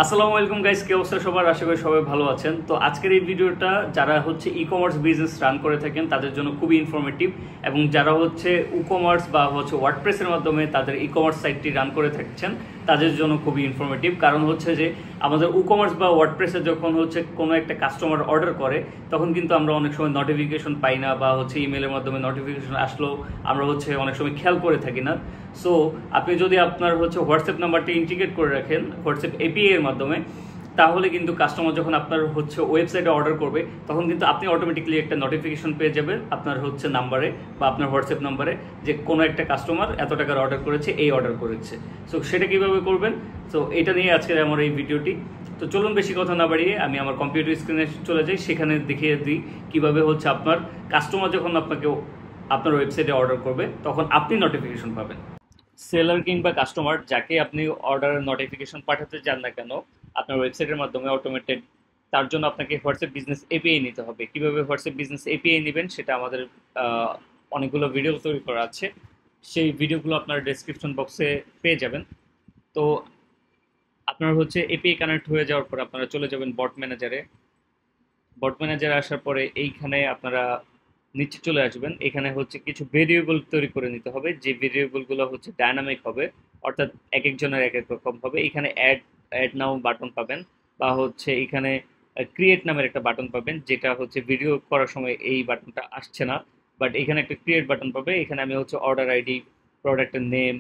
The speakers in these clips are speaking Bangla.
আসসালামু আলাইকুম গাইস, কি অবস্থা সবার? আশা করি সবাই ভালো আছেন। তো আজকের এই ভিডিওটা যারা হচ্ছে ই কমার্স বিজনেস রান করে থাকেন তাদের জন্য খুবই ইনফরমেটিভ, এবং যারা হচ্ছে ই কমার্স বা হচ্ছে ওয়ার্ডপ্রেসের মাধ্যমে তাদের ই কমার্স সাইটটি রান করে থাকছেন তাদের জন্য খুবই ইনফরমেটিভ। কারণ হচ্ছে যে আমাদের ই কমার্স বা ওয়ার্ডপ্রেসে যখন হচ্ছে কোনো একটা কাস্টমার অর্ডার করে তখন কিন্তু আমরা অনেক সময় নোটিফিকেশন পাই না, বা হচ্ছে ইমেলের মাধ্যমে নোটিফিকেশন আসলেও আমরা হচ্ছে অনেক সময় খেয়াল করে থাকি না। সো আপনি যদি আপনার হচ্ছে হোয়াটসঅ্যাপ নাম্বারটি ইন্টিগ্রেট করে রাখেন হোয়াটসঅ্যাপ এপিআই এর মাধ্যমে, তাহলে কিন্তু কাস্টমার যখন আপনার হচ্ছে ওয়েবসাইটে অর্ডার করবে তখন কিন্তু আপনি অটোমেটিক্যালি একটা নোটিফিকেশন পেয়ে যাবেন আপনার হচ্ছে নাম্বারে বা আপনার হোয়াটসঅ্যাপ নাম্বারে যে কোনো একটা কাস্টমার এত টাকার অর্ডার করেছে, এই অর্ডার করেছে। সো সেটা কীভাবে করবেন, সো এটা নিয়ে আজকের আমার এই ভিডিওটি। তো চলুন বেশি কথা না বাড়িয়ে আমি আমার কম্পিউটার স্ক্রিনে চলে যাই, সেখানে দেখিয়ে দিই কীভাবে হচ্ছে আপনার কাস্টমার যখন আপনাকে আপনার ওয়েবসাইটে অর্ডার করবে তখন আপনি নোটিফিকেশন পাবেন। সেলার কিংবা কাস্টমার যাকে আপনি অর্ডারের নোটিফিকেশন পাঠাতে চান না কেন আপনার ওয়েবসাইটের মাধ্যমে অটোমেটেড, তার জন্য আপনাকে হোয়াটসঅ্যাপ বিজনেস এপিআই নিতে হবে। কিভাবে হোয়াটসঅ্যাপ বিজনেস এপিআই নেবেন সেটা আমাদের অনেকগুলো ভিডিও তৈরি করা আছে, সেই ভিডিওগুলো আপনার ডেসক্রিপশন বক্সে পেয়ে যাবেন। তো আপনার হচ্ছে এপিআই কানেক্ট হয়ে যাওয়ার পর আপনারা চলে যাবেন বট ম্যানেজারে। বট ম্যানেজারে আসার পরে এইখানে আপনারা নিচে চলে আসবেন। এখানে হচ্ছে কিছু ভেরিয়েবল তৈরি করে নিতে হবে, যে ভেরিয়েবলগুলো হচ্ছে ডায়নামিক হবে, অর্থাৎ এক একজনের এক এক রকম হবে। এখানে অ্যাড অ্যাড নাও বাটন পাবেন, বা হচ্ছে এখানে ক্রিয়েট নামের একটা বাটন পাবেন, যেটা হচ্ছে ভিডিও করার সময় এই বাটনটা আসছে না, বাট এখানে একটা ক্রিয়েট বাটন পাবে। এখানে আমি হচ্ছে অর্ডার আইডি, প্রোডাক্টের নেম,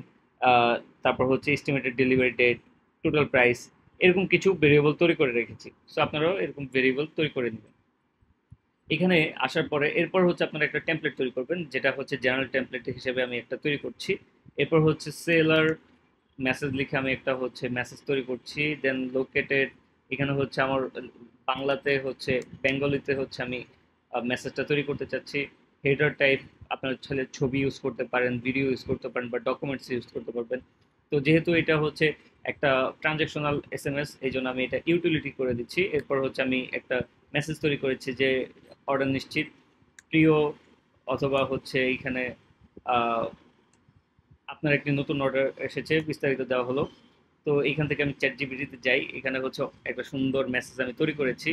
তারপর হচ্ছে estimated delivery date, total price, এরকম কিছু ভেরিয়েবল তৈরি করে রেখেছি। সো আপনারাও এরকম ভেরিয়েবল তৈরি করে নেবেন। এখানে আসার পরে এরপর হচ্ছে আপনারা একটা টেমপ্লেট তৈরি করবেন, যেটা হচ্ছে জেনারেল টেমপ্লেট হিসেবে আমি একটা তৈরি করছি। এরপর হচ্ছে সেলার মেসেজ লিখে আমি একটা হচ্ছে মেসেজ তৈরি করছি। দেন লোকেটেড, এখানে হচ্ছে আমার বাংলাতে হচ্ছে বেঙ্গলিতে হচ্ছে আমি মেসেজটা তৈরি করতে চাচ্ছি। হেডার টাইপ আপনার ছেলে ছবি ইউজ করতে পারেন, ভিডিও ইউজ করতে পারেন, বা ডকুমেন্টস ইউজ করতে পারবেন। তো যেহেতু এটা হচ্ছে একটা ট্রানজ্যাকশনাল এসএমএস, এই জন্য আমি এটা ইউটিলিটি করে দিচ্ছি। এরপর হচ্ছে আমি একটা মেসেজ তৈরি করেছি যে অর্ডার নিশ্চিত, প্রিয়, অথবা হচ্ছে এইখানে আপনার একটি নতুন অর্ডার এসেছে, বিস্তারিত দেওয়া হলো। তো এইখান থেকে আমি চ্যাট জিপিটিতে যাই, এখানে হচ্ছে একটা সুন্দর মেসেজ আমি তৈরি করেছি।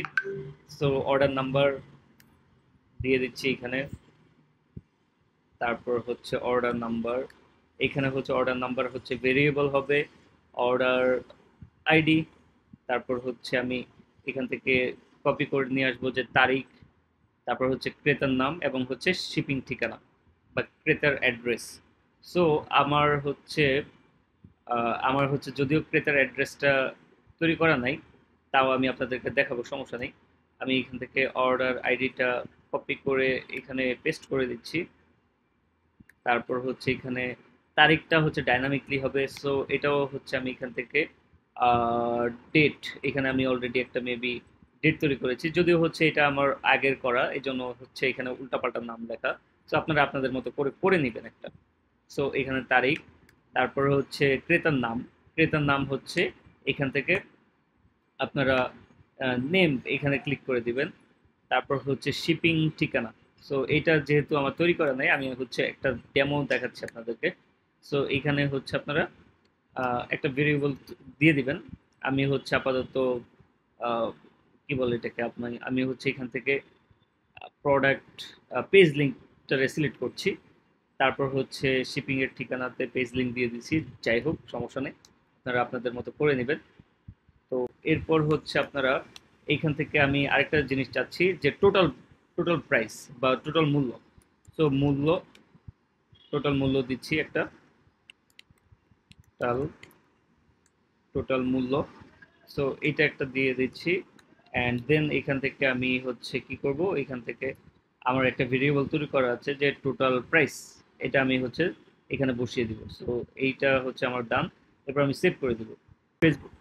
সো অর্ডার নাম্বার দিয়ে দিচ্ছি এখানে, তারপর হচ্ছে অর্ডার নাম্বার, এখানে হচ্ছে অর্ডার নাম্বার হচ্ছে ভেরিয়েবল হবে, অর্ডার আইডি, তারপর হচ্ছে আমি এখান থেকে কপি করে নিয়ে আসবো যে তারিখ, তারপর হচ্ছে ক্রেতার নাম এবং হচ্ছে শিপিং ঠিকানা বা ক্রেতার অ্যাড্রেস। সো আমার হচ্ছে যদিও ক্রেতার অ্যাড্রেসটা তৈরি করা নাই, তাও আমি আপনাদেরকে দেখাবো, সমস্যা নেই। আমি এখান থেকে অর্ডার আইডিটা কপি করে এখানে পেস্ট করে দিচ্ছি। তারপর হচ্ছে এখানে তারিখটা হচ্ছে ডাইনামিকলি হবে। সো এটাও হচ্ছে আমি এখান থেকে ডেট, এখানে আমি অলরেডি একটা মেবি ডেট তৈরি করেছি, যদিও হচ্ছে এটা আমার আগের করা, এই জন্য হচ্ছে এখানে উল্টাপাল্টা নাম লেখা। সো আপনারা আপনাদের মতো করে করে নেবেন একটা। সো এখানে তারিখ, তারপর হচ্ছে ক্রেতার নাম, ক্রেতার নাম হচ্ছে এখান থেকে আপনারা নেম এখানে ক্লিক করে দিবেন। তারপর হচ্ছে শিপিং ঠিকানা। সো এটা যেহেতু আমার তৈরি করা নাই, আমি হচ্ছে একটা ডেমো দেখাচ্ছি আপনাদেরকে। সো এখানে হচ্ছে আপনারা একটা ভেরিয়েবল দিয়ে দিবেন। আমি হচ্ছে আপাতত আহ, কি বলে এটাকে, আমি হচ্ছে এখান থেকে প্রোডাক্ট পেজ লিঙ্কটা সিলেক্ট করছি। তারপর হচ্ছে শিপিং এর ঠিকানাতে পেজ লিঙ্ক দিয়ে দিচ্ছি, যাই হোক সমস্যা নেই, আপনারা আপনাদের মতো করে নেবেন। তো এরপর হচ্ছে আপনারা এইখান থেকে আমি আরেকটা জিনিস চাচ্ছি যে টোটাল টোটাল প্রাইস বা টোটাল মূল্য। সো টোটাল মূল্য দিচ্ছি একটা, টোটাল টোটাল মূল্য। সো এটা একটা দিয়ে দিচ্ছি। অ্যান্ড দেন এখান থেকে আমি হচ্ছে কি করব, এখান থেকে আমার একটা ভেরিয়েবল তৈরি করা আছে যে টোটাল প্রাইস, এটা আমি হচ্ছে এখানে বসিয়ে দিব। সো এইটা হচ্ছে আমার ডান। এরপর আমি সেভ করে দিব ফেসবুক।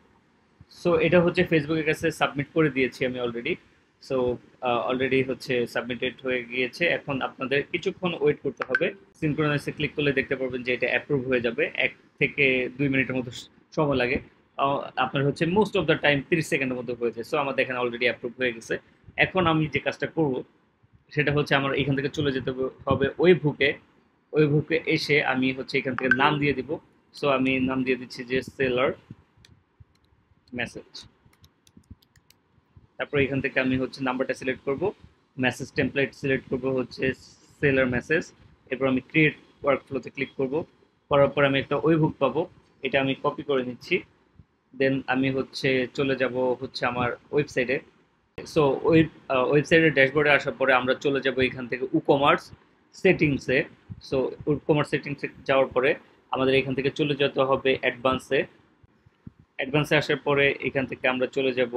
সো এটা হচ্ছে ফেসবুকের কাছে সাবমিট করে দিয়েছি আমি অলরেডি। সো অলরেডি হচ্ছে সাবমিটেড হয়ে গিয়েছে। এখন আপনাদের কিছুক্ষণ ওয়েট করতে হবে। সিনক্রোনাইজে ক্লিক করলে দেখতে পারবেন যে এটা অ্যাপ্রুভ হয়ে যাবে, 1 থেকে 2 মিনিটের মতো সময় লাগে। আপনার হচ্ছে মোস্ট অফ দ্য টাইম 30 সেকেন্ডের মধ্যে হয়েছে। সো আমাদের এখানে অলরেডি অ্যাপ্রুভ হয়ে গেছে। এখন আমি যে কাজটা করব সেটা হচ্ছে আমার এখান থেকে চলে যেতে হবে ওই বুকে এসে আমি হচ্ছে এখান থেকে নাম দিয়ে দিব। সো আমি নাম দিয়ে দিচ্ছি যে সেলার মেসেজ। তারপর এখান থেকে আমি হচ্ছে নাম্বারটা সিলেক্ট করব, মেসেজ টেমপ্লেট সিলেক্ট করব হচ্ছে সেলার মেসেজ। এরপর আমি ক্রিয়েট ওয়ার্কফ্লোতে ক্লিক করব, করার পর আমি একটা ওয়েবহুক পাবো, এটা আমি কপি করে নিচ্ছি। দেন আমি হচ্ছে চলে যাব হচ্ছে আমার ওয়েবসাইটে। সো ওয়েবসাইটের ড্যাশবোর্ডে আসার পরে আমরা চলে যাব এখান থেকে কমার্স সেটিংসে। সো কমার্স সেটিংসে যাওয়ার পরে আমাদের এখান থেকে চলে যেতে হবে অ্যাডভান্সে। অ্যাডভান্সে আসার পরে এখান থেকে আমরা চলে যাব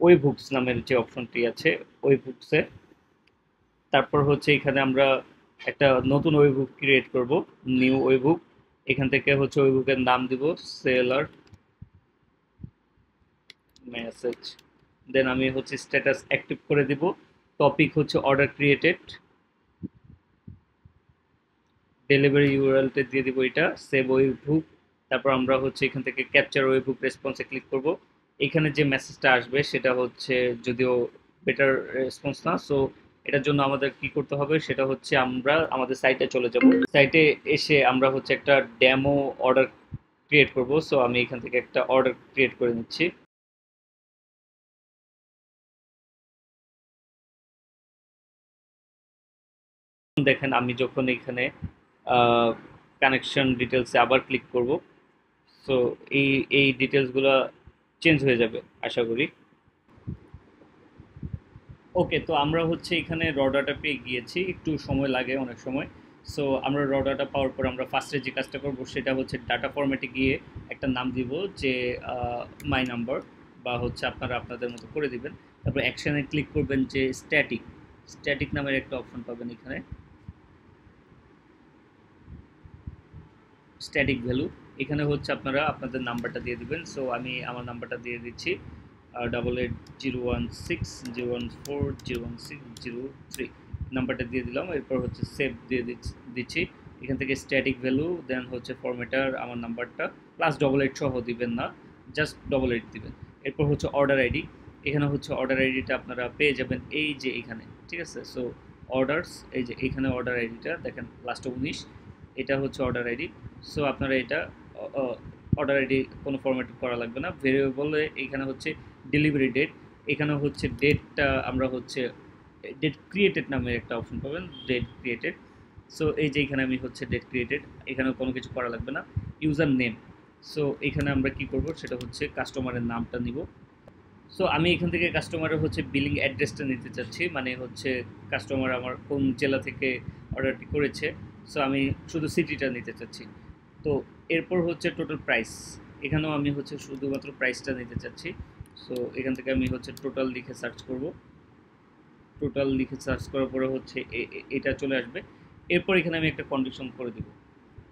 ওয়েবহুকস নামের যে অপশনটি আছে ওয়েবহুকসে। তারপর হচ্ছে এখানে আমরা একটা নতুন ওয়েবহুক ক্রিয়েট করব, নিউ ওয়েবহুক। এখান থেকে হচ্ছে ওয়েবহুকের নাম দিব সেলার মেসেজ। দেন আমি হচ্ছে স্ট্যাটাস অ্যাক্টিভ করে দিব, টপিক হচ্ছে অর্ডার ক্রিয়েটেড, ডেলিভারি ইউআরএলটা দিয়ে দিব এটা সেভ ওয়েবহুক। তারপর আমরা হচ্ছে এখান থেকে ক্যাপচার ওয়েবহুক রেসপন্সে ক্লিক করব। এখানে যে মেসেজটা আসবে সেটা হচ্ছে যদিও বেটার রেসপন্স না, সো এটার জন্য আমাদের কি করতে হবে সেটা হচ্ছে আমরা আমাদের সাইটে চলে যাব। সাইটে এসে আমরা হচ্ছে একটা ডেমো অর্ডার ক্রিয়েট করব। সো আমি এখান থেকে একটা অর্ডার ক্রিয়েট করে নিচ্ছি। দেখেন আমি যখন এখানে কানেকশন ডিটেলসে আবার ক্লিক করব, সো এই এই ডিটেলসগুলো চেঞ্জ হয়ে যাবে আশা করি। ওকে, তো আমরা হচ্ছে এখানে র ডাটা পেয়ে গিয়েছি, একটু সময় লাগে অনেক সময়। সো আমরা র ডাটা পাওয়ার পর আমরা ফার্স্টে যে কাজটা করব সেটা হচ্ছে ডাটা ফরম্যাটে গিয়ে একটা নাম দিব যে মাই নাম্বার, বা হচ্ছে আপনারা আপনাদের মতো করে দিবেন। তারপর অ্যাকশানে ক্লিক করবেন যে স্ট্যাটিক, স্ট্যাটিক নামের একটা অপশন পাবেন এখানে, স্ট্যাটিক ভ্যালু। এখানে হচ্ছে আপনারা আপনাদের নাম্বারটা দিয়ে দিবেন। সো আমি আমার নাম্বারটা দিয়ে দিচ্ছি 88016014016003 নাম্বারটা দিয়ে দিলাম। এরপর হচ্ছে সেভ দিয়ে দিচ্ছি। এখান থেকে স্ট্যাটিক ভ্যালু, দেন হচ্ছে ফরম্যাটার আমার নাম্বারটা প্লাস 88 সহ দিবেন না, জাস্ট 88 দিবেন। এরপর হচ্ছে অর্ডার আইডি, এখানে হচ্ছে অর্ডার আইডিটা আপনারা পেয়ে যাবেন এই যে এখানে, ঠিক আছে। সো অর্ডারস, এই যে এখানে অর্ডার আইডিটা দেখেন লাস্টে 19, এটা হচ্ছে অর্ডার আইডি। সো আপনারা এটা অর্ডার আইডি কোনো ফরম্যাট করা লাগবে না। ভেরিয়েবলে এখানে হচ্ছে ডেলিভারি ডেট, এখানে হচ্ছে ডেটটা আমরা হচ্ছে ডেট ক্রিয়েটেড নামের একটা অপশন পাবেন, ডেট ক্রিয়েটেড। সো এই যে এখানে আমি হচ্ছে ডেট ক্রিয়েটেড, এখানে কোনো কিছু করা লাগবে না। ইউজার নেম, সো এখানে আমরা কি করব সেটা হচ্ছে কাস্টমারের নামটা নিব। সো আমি এখান থেকে কাস্টমারের হচ্ছে বিলিং অ্যাড্রেসটা নিতে চাচ্ছি, মানে হচ্ছে কাস্টমার আমার কোন জেলা থেকে অর্ডারটি করেছে। সো আমি শুধু সিটিটা নিতে চাচ্ছি। তো এরপর হচ্ছে টোটাল প্রাইস, এখানেও আমি হচ্ছে শুধুমাত্র প্রাইসটা নিতে চাচ্ছি। সো এখান থেকে আমি হচ্ছে টোটাল লিখে সার্চ করব, টোটাল লিখে সার্চ করার পরে হচ্ছে এটা চলে আসবে। এরপর এখানে আমি একটা কন্ডিশন করে দিব,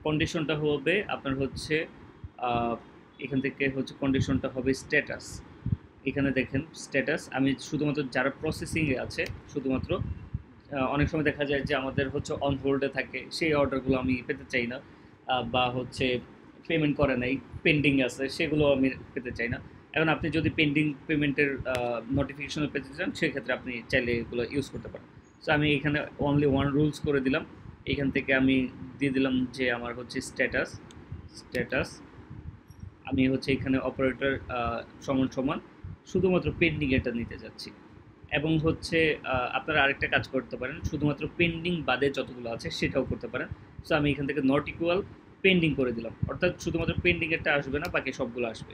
কন্ডিশনটা হবে আপনার হচ্ছে এখান থেকে হচ্ছে কন্ডিশনটা হবে স্ট্যাটাস। এখানে দেখেন স্ট্যাটাস, আমি শুধুমাত্র যারা প্রসেসিংয়ে আছে শুধুমাত্র, অনেক সময় দেখা যায় যে আমাদের হচ্ছে অন হোল্ডে থাকে, সেই অর্ডারগুলো আমি পেতে চাই না, বা হচ্ছে পেমেন্ট করে নাই পেন্ডিং আছে সেগুলো আমি পেতে চাই না। এখন আপনি যদি পেন্ডিং পেমেন্টের নোটিফিকেশন পেতে চান সেক্ষেত্রে আপনি চাইলে এগুলো ইউজ করতে পারেন। সো আমি এখানে অনলি ওয়ান রুলস করে দিলাম, এখান থেকে আমি দিয়ে দিলাম যে আমার হচ্ছে স্ট্যাটাস, স্ট্যাটাস আমি হচ্ছে এখানে অপারেটর সমান সমান শুধুমাত্র পেন্ডিং এটা নিতে যাচ্ছি। এবং হচ্ছে আপনারা আরেকটা কাজ করতে পারেন, শুধুমাত্র পেন্ডিং বাদে যতগুলো আছে সেটাও করতে পারেন। সো আমি এখান থেকে নট ইকুয়াল পেন্ডিং করে দিলাম, অর্থাৎ শুধুমাত্র পেন্ডিং এরটা আসবে না, বাকি সবগুলো আসবে।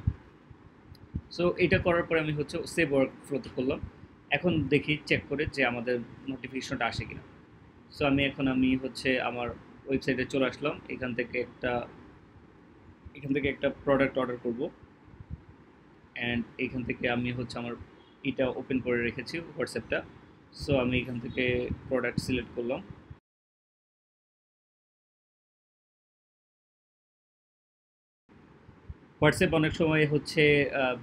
সো এটা করার পরে আমি হচ্ছে সেভ ওয়ার্ক ফ্লোতে করলাম। এখন দেখি চেক করে যে আমাদের নোটিফিকেশনটা আসে কিনা। সো আমি হচ্ছে আমার ওয়েবসাইটে চলে আসলাম, এখান থেকে একটা প্রোডাক্ট অর্ডার করব। অ্যান্ড এখান থেকে আমি হচ্ছে আমার এটা ওপেন করে রেখেছি হোয়াটসঅ্যাপটা। সো আমি এখান থেকে প্রোডাক্ট সিলেক্ট করলাম। হোয়াটসঅ্যাপ অনেক সময় হচ্ছে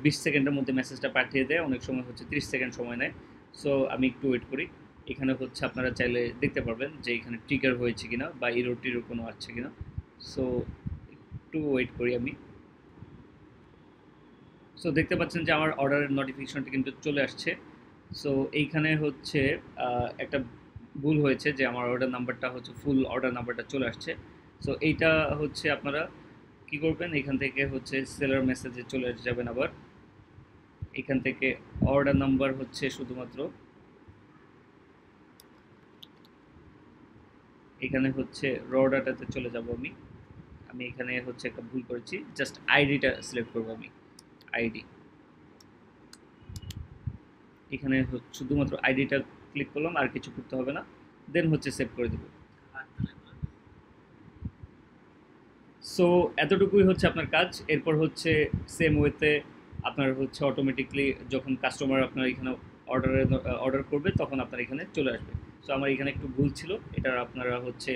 20 সেকেন্ডের মধ্যে মেসেজটা পাঠিয়ে দেয়, অনেক সময় হচ্ছে 30 সেকেন্ড সময় নেয়। সো আমি একটু ওয়েট করি। এখানে হচ্ছে আপনারা চাইলে দেখতে পারবেন যে এখানে ট্রিগার হয়েছে কিনা বা ইরোর টিরোর কোনো আসছে কিনা। সো একটু ওয়েট করি আমি। সো দেখতে পাচ্ছেন যে আমার অর্ডারের নোটিফিকেশনটা কিন্তু চলে আসছে। সো এইখানে হচ্ছে একটা ভুল হয়েছে যে আমার অর্ডার নাম্বারটা হচ্ছে ফুল অর্ডার নাম্বারটা চলে আসছে। সো এইটা হচ্ছে আপনারা কি করবেন, এখান থেকে হচ্ছে সেলার মেসেজে চলে যাবেন আবার। এখান থেকে অর্ডার নাম্বার হচ্ছে শুধুমাত্র এখানে হচ্ছে র ডাটাতে চলে যাব আমি। আমি এখানে হচ্ছে একটা ভুল করেছি, জাস্ট আইডিটা সিলেক্ট করব আমি। আইডি, এখানে শুধুমাত্র আইডিটা ক্লিক করলাম, আর কিছু করতে হবে না। দেন হচ্ছে সেভ করে দেব। সো এতটুকুই হচ্ছে আপনার কাজ। এরপর হচ্ছে সেম ওয়েতে আপনার হচ্ছে অটোমেটিকলি যখন কাস্টমার আপনার এখানে অর্ডার করবে তখন আপনার এখানে চলে আসবে। সো আমার এখানে একটু ভুল ছিল, এটা আপনারা হচ্ছে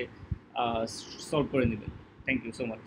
সলভ করে নেবেন। Thank you so much.